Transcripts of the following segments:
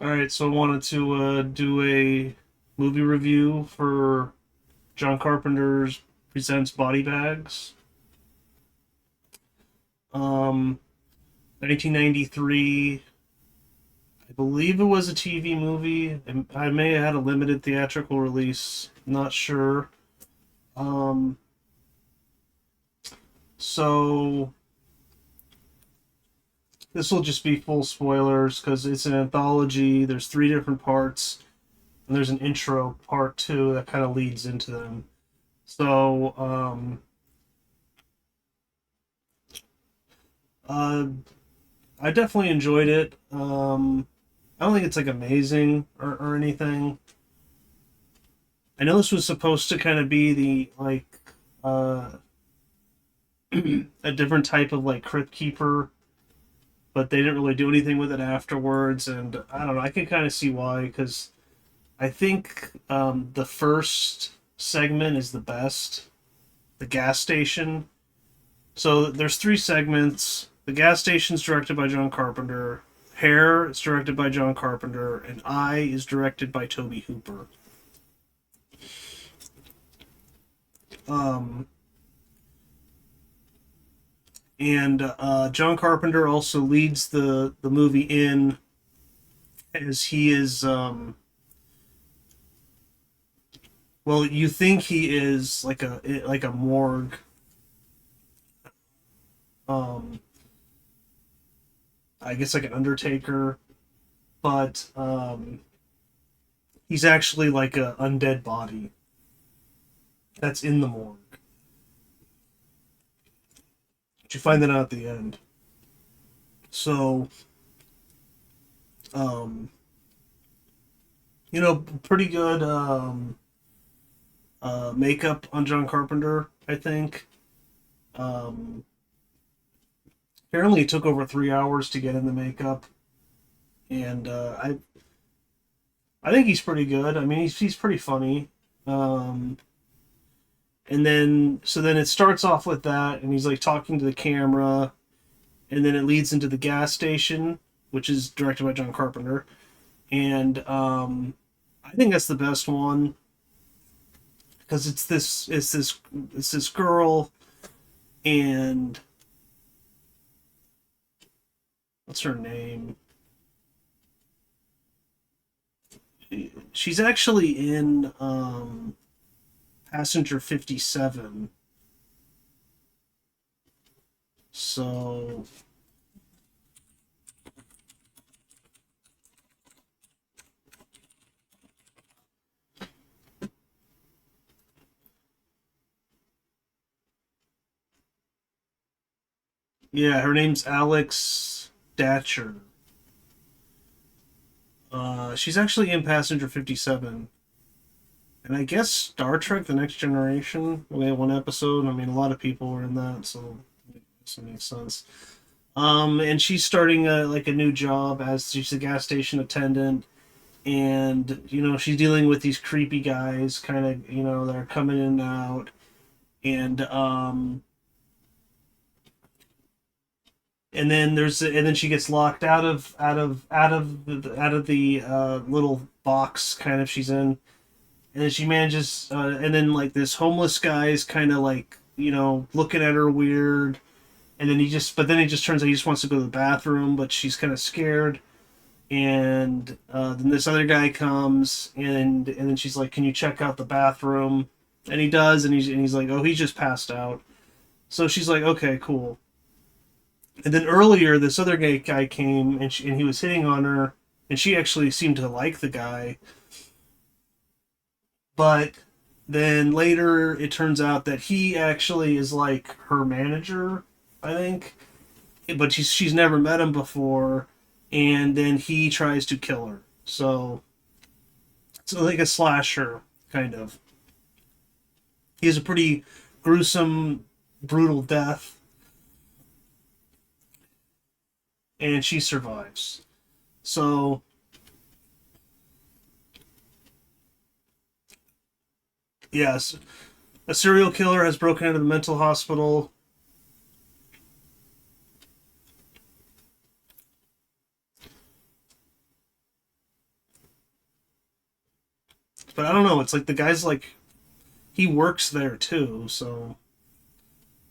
All right, so I wanted to do a movie review for John Carpenter's Presents Body Bags. Um, 1993, I believe it was a TV movie. I may have had a limited theatrical release, not sure. Um, so this will just be full spoilers because it's an anthology. There's three different parts, and there's an intro part two that kind of leads into them. So, uh, I definitely enjoyed it. I don't think it's like amazing or anything. I know this was supposed to kind of be the uh, a different type of like crypt keeper, but they didn't really do anything with it afterwards. And I don't know. I can kind of see why because I think the first segment is the best, the gas station. So there's three segments. The gas station's directed by John Carpenter. Hair is directed by John Carpenter, and I is directed by Tobe Hooper. Um, and John Carpenter also leads the movie in as he is. Well, you think he is like a morgue. Um, I guess like an undertaker, but he's actually like a undead body that's in the morgue. But you find that out at the end. So, um, pretty good makeup on John Carpenter, I think. Um, Apparently, it took over 3 hours to get in the makeup, and I think he's pretty good. I mean, he's pretty funny. Um, and then it starts off with that, and he's like talking to the camera, and then it leads into the gas station, which is directed by John Carpenter, and I think that's the best one because it's this girl, and what's her name? She's actually in Passenger 57. So yeah, her name's Alex Datcher. She's actually in Passenger 57. And I guess Star Trek: The Next Generation. We had one episode. I mean, a lot of people were in that, so it makes sense. And she's starting a new job as she's a gas station attendant, and she's dealing with these creepy guys, kind of that are coming in and out, and and then she gets locked out of the little box kind of she's in, and then she manages, and then like this homeless guy is kind of like looking at her weird, and then he just turns out he just wants to go to the bathroom, but she's kind of scared, and then this other guy comes, and then she's like, "Can you check out the bathroom?" And he does, and he's like, "Oh, he's just passed out." So she's like, "Okay, cool." And then earlier, this other guy came, and he was hitting on her, and she actually seemed to like the guy, but then later it turns out that he actually is like her manager, I think, but she's never met him before, and then he tries to kill her. So it's like a slasher kind of. He has a pretty gruesome, brutal death, and she survives. So yes, a serial killer has broken into the mental hospital. but I don't know. It's like the guy's like he works there too, so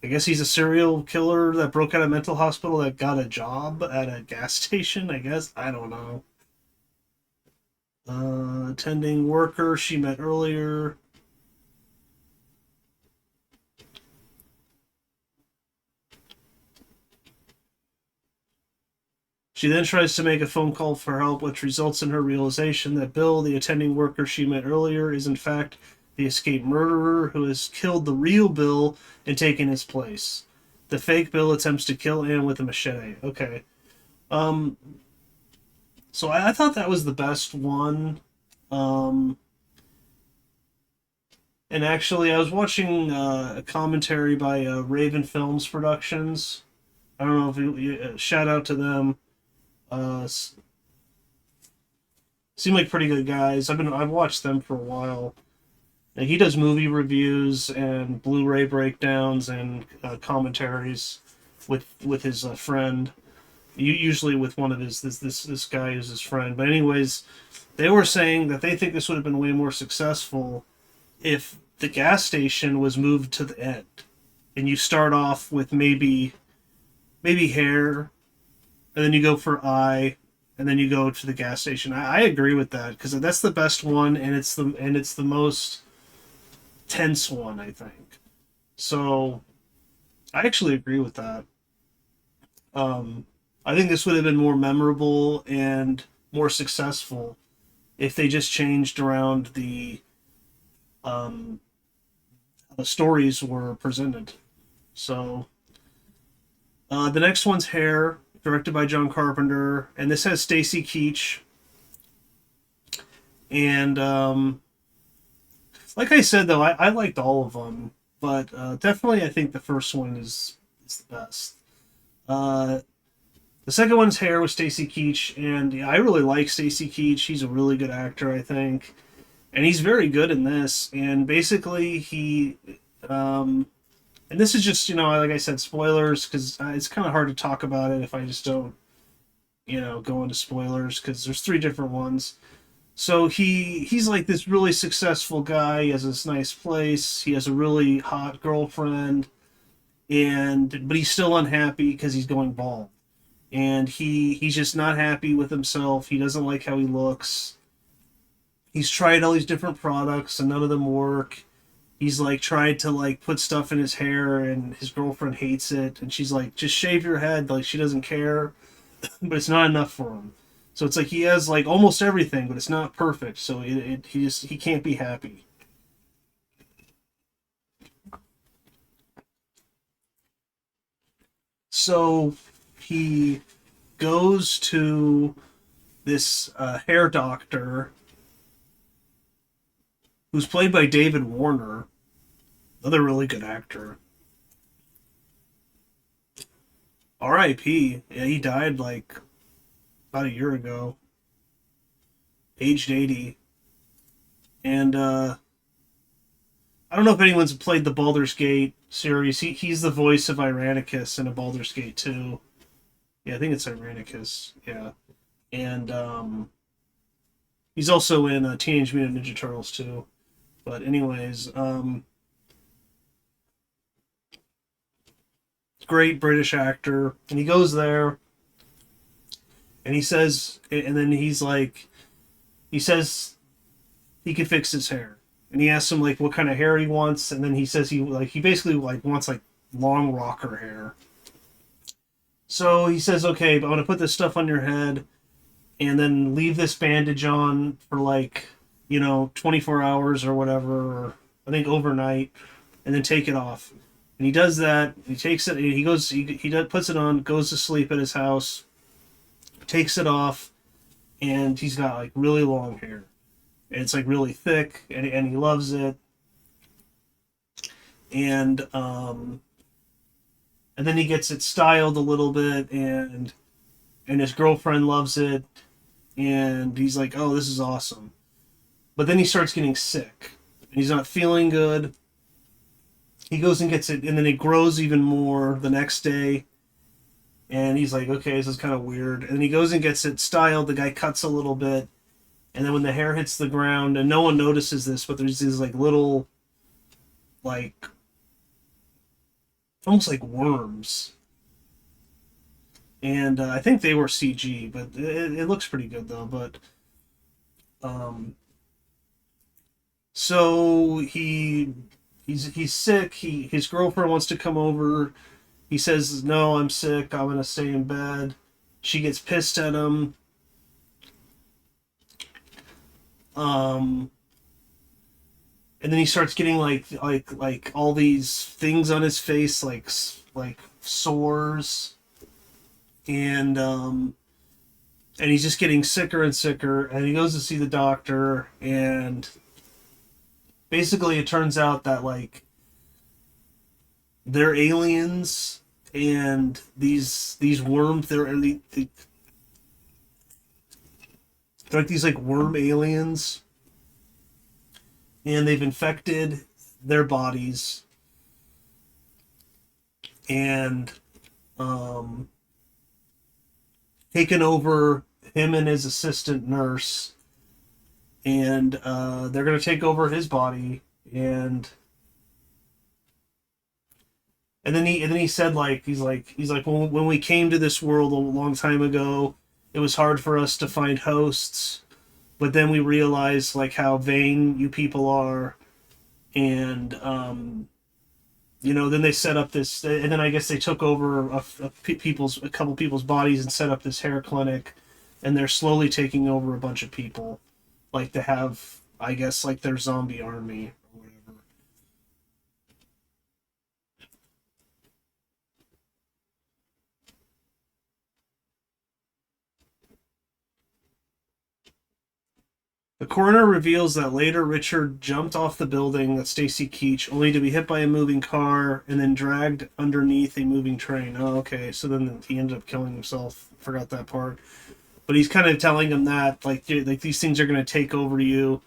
I guess he's a serial killer that broke out of mental hospital that got a job at a gas station. I guess I don't know. Attending worker she met earlier. She then tries to make a phone call for help, which results in her realization that Bill, the attending worker she met earlier, is in fact the escaped murderer who has killed the real Bill and taken his place. The fake Bill attempts to kill Anne with a machete. Okay. Um, so I thought that was the best one. Um, and actually, I was watching a commentary by Raven Films Productions. I don't know if shout out to them. Uh, seem like pretty good guys. I've watched them for a while. He does movie reviews and Blu-ray breakdowns and commentaries with his friend. Usually with one of this guy who's his friend. But anyways, they were saying that they think this would have been way more successful if the gas station was moved to the end, and you start off with maybe hair, and then you go for eye, and then you go to the gas station. I agree with that because that's the best one, and it's the most tense one, I think. So I actually agree with that. I think this would have been more memorable and more successful if they just changed around um, the stories were presented. So the next one's Hair, directed by John Carpenter, and this has Stacy Keach. And like I said, though, I liked all of them, but definitely I think the first one is the best. Uh, the second one's Hair with Stacy Keach, and yeah, I really like Stacy Keach. He's a really good actor, I think, and he's very good in this. And basically, and this is just like I said, spoilers because it's kind of hard to talk about it if I just don't go into spoilers because there's three different ones. So he's like this really successful guy. He has this nice place. He has a really hot girlfriend, but he's still unhappy because he's going bald, and he's just not happy with himself. He doesn't like how he looks. He's tried all these different products and none of them work. He's like tried to like put stuff in his hair and his girlfriend hates it, and she's like, just shave your head, like she doesn't care, but it's not enough for him. So it's like he has like almost everything, but it's not perfect. So he can't be happy. So he goes to this hair doctor who's played by David Warner, another really good actor. R.I.P. Yeah, he died like about a year ago, aged 80. And I don't know if anyone's played the Baldur's Gate series. He's the voice of Irenicus in a Baldur's Gate 2. Yeah, I think it's Irenicus. Yeah. And he's also in Teenage Mutant Ninja Turtles too. But anyways, great British actor, and he goes there, and he says, and then he's like, he says he can fix his hair, and he asks him like what kind of hair he wants, and then he says he basically like wants like long rocker hair. So he says, okay, but I'm gonna put this stuff on your head, and then leave this bandage on for like 24 hours or whatever, or I think overnight, and then take it off. And he does that. He takes it. He goes. Puts it on. Goes to sleep at his house. Takes it off, and he's got like really long hair. And it's like really thick, and he loves it. And then he gets it styled a little bit, and his girlfriend loves it, and he's like, "Oh, this is awesome." But then he starts getting sick, and he's not feeling good. He goes and gets it, and then it grows even more the next day. And he's like, okay, this is kind of weird. And he goes and gets it styled. The guy cuts a little bit, and then when the hair hits the ground, and no one notices this, but there's these like little, like almost like worms, and I think they were CG, but it looks pretty good though. But um, so he's sick. His girlfriend wants to come over. He says, "No, I'm sick. I'm gonna stay in bed." She gets pissed at him. Um, and then he starts getting like all these things on his face, like sores, and and he's just getting sicker and sicker. And he goes to see the doctor, and basically it turns out that like they're aliens, and these worms, they're like these like worm aliens, and they've infected their bodies, and um, taken over him and his assistant nurse, and they're gonna take over his body, and then he said like he's like when we came to this world a long time ago, it was hard for us to find hosts, but then we realized like how vain you people are, and then they set up this, and then I guess they took over a couple people's bodies and set up this hair clinic, and they're slowly taking over a bunch of people, like to have, I guess, like their zombie army or whatever. The coroner reveals that later Richard jumped off the building with Stacy Keach, only to be hit by a moving car and then dragged underneath a moving train. Oh, okay. So then he ended up killing himself. Forgot that part. But he's kind of telling him that, like, dude, like these things are going to take over you,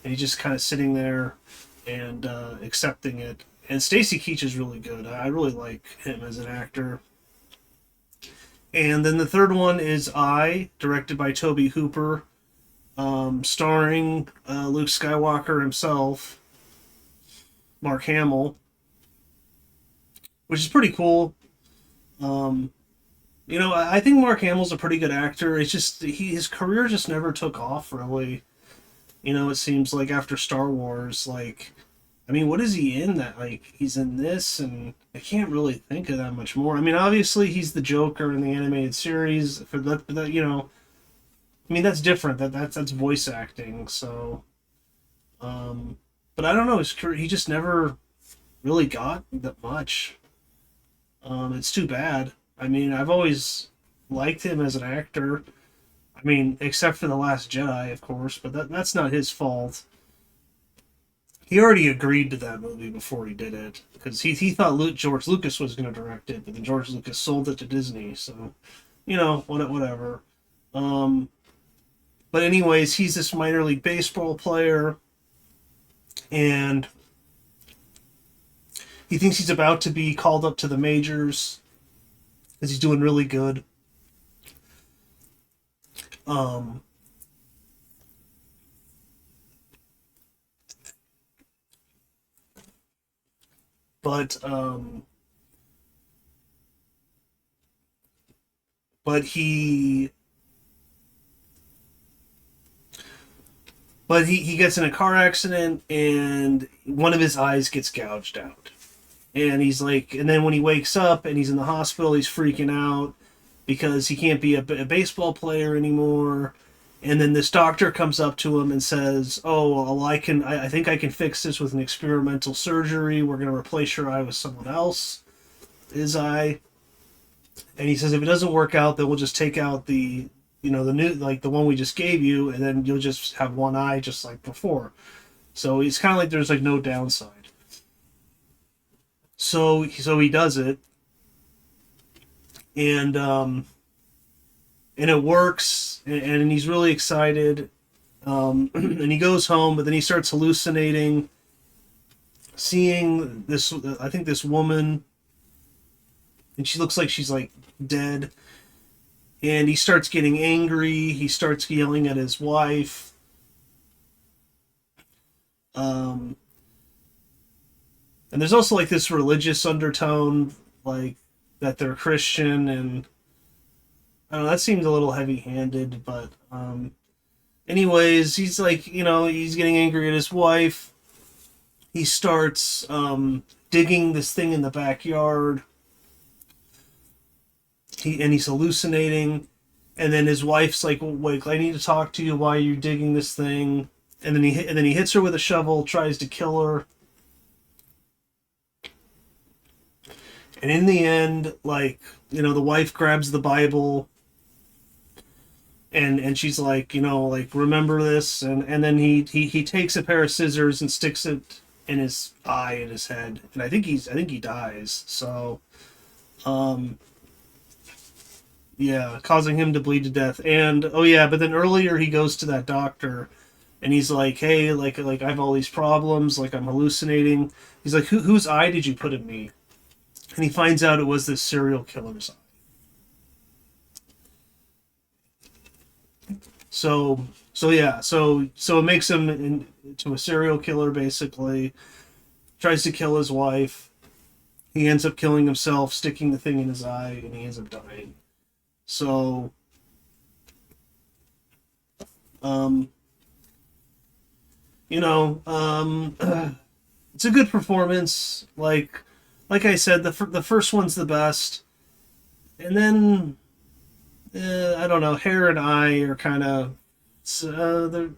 and he's just kind of sitting there and accepting it. And Stacy Keach is really good. I really like him as an actor. And then the third one is directed by Tobe Hooper, starring Luke Skywalker himself, Mark Hamill, which is pretty cool. Um, I think Mark Hamill's a pretty good actor. It's just his career just never took off really. It seems like after Star Wars, like, I mean, what is he in that? Like, he's in this, and I can't really think of that much more. I mean, obviously he's the Joker in the animated series for that. I mean, that's different. That's voice acting. So, but I don't know. His career, he just never really got that much. It's too bad. I mean, I've always liked him as an actor. I mean, except for The Last Jedi, of course, but that's not his fault. He already agreed to that movie before he did it, because he thought George Lucas was going to direct it, but then George Lucas sold it to Disney. So, whatever. Um, but anyways, he's this minor league baseball player, and he thinks he's about to be called up to the majors because he's doing really good. Um, but but he he gets in a car accident, and one of his eyes gets gouged out. And he's like, and then when he wakes up and he's in the hospital, he's freaking out because he can't be a baseball player anymore. And then this doctor comes up to him and says, "Oh, well, I think I can fix this with an experimental surgery. We're going to replace your eye with someone else, his eye." And he says, "If it doesn't work out, then we'll just take out the new, like the one we just gave you, and then you'll just have one eye just like before." So it's kind of like there's like no downside. So he does it, and and it works, and he's really excited. And he goes home, but then he starts hallucinating, seeing this, I think this woman, and she looks like she's like dead. And he starts getting angry. He starts yelling at his wife. Um, and there's also like this religious undertone, like that they're Christian, and I don't know, that seemed a little heavy-handed, but anyways, he's like, he's getting angry at his wife. He starts digging this thing in the backyard. He's hallucinating, and then his wife's like, well, "Wait, I need to talk to you. Why are you digging this thing?" And then he hits her with a shovel, tries to kill her, and in the end, like, the wife grabs the Bible, and she's like, like, remember this, and then he takes a pair of scissors and sticks it in his eye, in his head, and I think he dies. So, um, yeah, causing him to bleed to death. And oh yeah, but then earlier he goes to that doctor, and he's like, hey, like I have all these problems, like I'm hallucinating. He's like, whose eye did you put in me? And he finds out it was this serial killer's eye. So yeah, so it makes him into a serial killer, basically. Tries to kill his wife. He ends up killing himself, sticking the thing in his eye, and he ends up dying. So, um, you know, um, it's a good performance. Like I said, the first one's the best, and then I don't know. Hair and Eye are kind of, the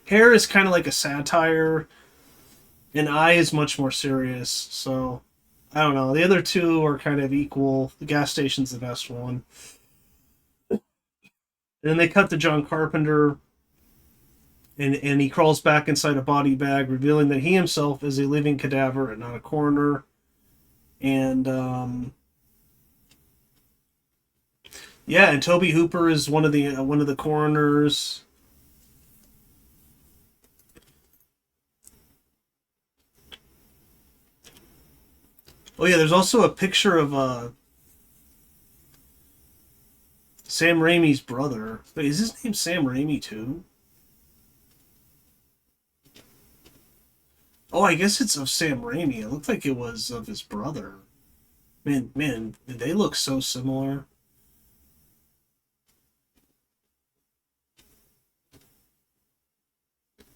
Hair is kind of like a satire, and Eye is much more serious. So I don't know. The other two are kind of equal. The gas station's the best one. And then they cut to John Carpenter, and he crawls back inside a body bag, revealing that he himself is a living cadaver and not a coroner. And yeah, and Tobe Hooper is one of the coroners. Oh yeah, there's also a picture of Sam Raimi's brother. Wait, is his name Sam Raimi too? Oh, I guess it's of Sam Raimi. It looked like it was of his brother. Man, they look so similar.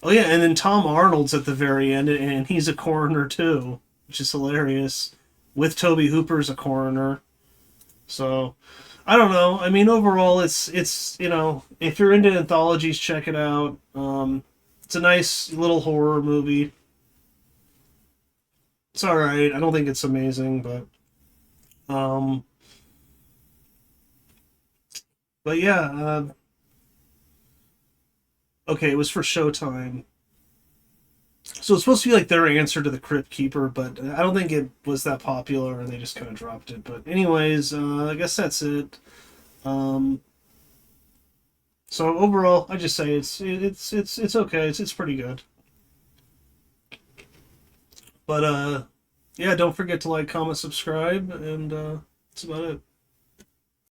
Oh yeah, and then Tom Arnold's at the very end, and he's a coroner too, which is hilarious. With Tobe Hooper as a coroner. So I don't know. I mean, overall, it's if you're into anthologies, check it out. It's a nice little horror movie. It's all right. I don't think it's amazing, um, but yeah. Okay, it was for Showtime. So it's supposed to be like their answer to the Crypt Keeper, but I don't think it was that popular, and they just kind of dropped it. But anyways, I guess that's it. Um, so overall, I just say it's okay. It's pretty good. But yeah, don't forget to like, comment, subscribe, and that's about it.